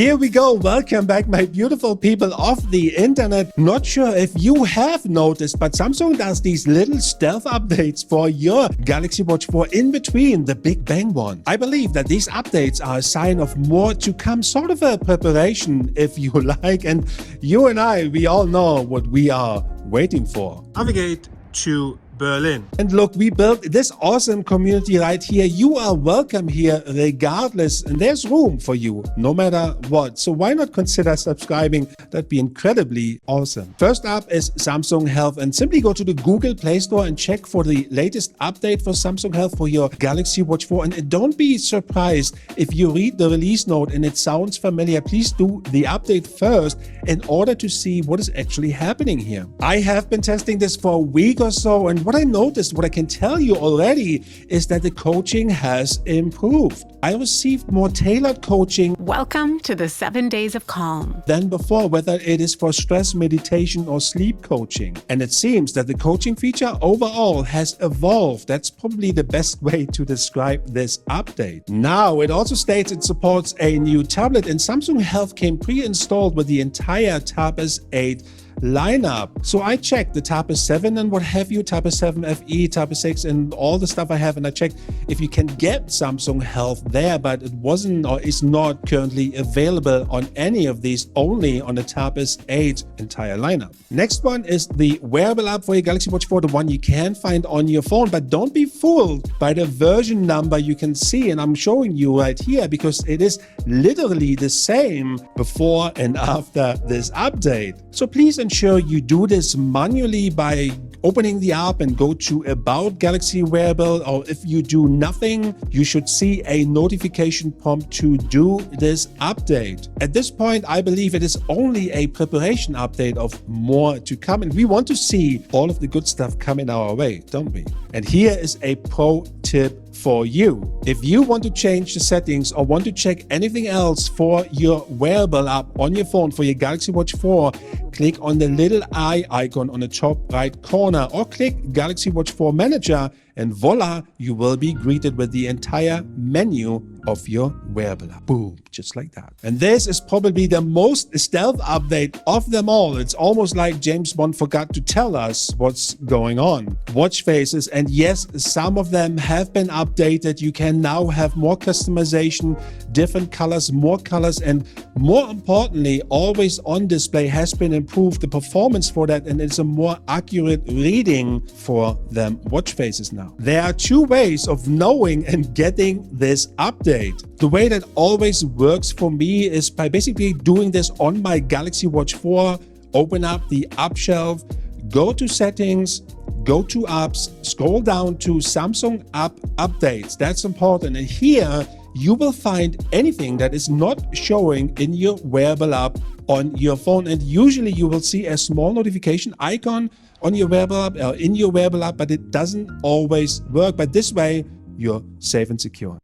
Here we go. Welcome back, my beautiful people of the internet. Not sure if you have noticed, but Samsung does these little stealth updates for your Galaxy Watch 4 in between the Big Bang one. I believe that these updates are a sign of more to come, sort of a preparation, if you like. And you and I, we all know what we are waiting for. Navigate to Berlin. And look, we built this awesome community right here. You are welcome here regardless, and there's room for you no matter what. So why not consider subscribing? That'd be incredibly awesome. First up is Samsung Health, and simply go to the Google Play Store and check for the latest update for Samsung Health for your Galaxy Watch 4. And don't be surprised if you read the release note and it sounds familiar. Please do the update first in order to see what is actually happening here. I have been testing this for a week or so, and what I noticed, what I can tell you already, is that the coaching has improved. I received more tailored coaching. Welcome to the 7 Days of Calm. Than before, whether it is for stress meditation or sleep coaching. And it seems that the coaching feature overall has evolved. That's probably the best way to describe this update. Now, it also states it supports a new tablet, and Samsung Health came pre-installed with the entire Tab S8 lineup. So I checked the Tab S7 and what have you, Tab S7 FE, Tab S6, and all the stuff I have, and I checked if you can get Samsung Health there, but it wasn't or is not currently available on any of these, only on the Tab S8 entire lineup. Next one is the Wearable App for your Galaxy Watch 4, the one you can find on your phone, but don't be fooled by the version number you can see, and I'm showing you right here because it is literally the same before and after this update. So please ensure you do this manually by opening the app and go to About Galaxy Wearable, or if you do nothing, you should see a notification prompt to do this update. At this point, I believe it is only a preparation update of more to come, and we want to see all of the good stuff coming our way, don't we? And here is a pro tip for you. If you want to change the settings or want to check anything else for your wearable app on your phone for your Galaxy Watch 4, click on the little eye icon on the top right corner or click Galaxy Watch 4 Manager, and voila, you will be greeted with the entire menu of your wearable app. Boom, just like that. And this is probably the most stealth update of them all. It's almost like James Bond forgot to tell us what's going on. Watch faces, and yes, some of them have been updated. You can now have more customization, different colors, and more importantly, always on display has been improved. The performance for that, and it's a more accurate reading for them watch faces now. There are two ways of knowing and getting this update. The way that always works for me is by basically doing this on my Galaxy Watch 4, open up the app shelf, go to settings, go to apps, scroll down to Samsung app updates. That's important. And here you will find anything that is not showing in your wearable app on your phone. And usually you will see a small notification icon on your wearable app or in your wearable app, but it doesn't always work. But this way, you're safe and secure.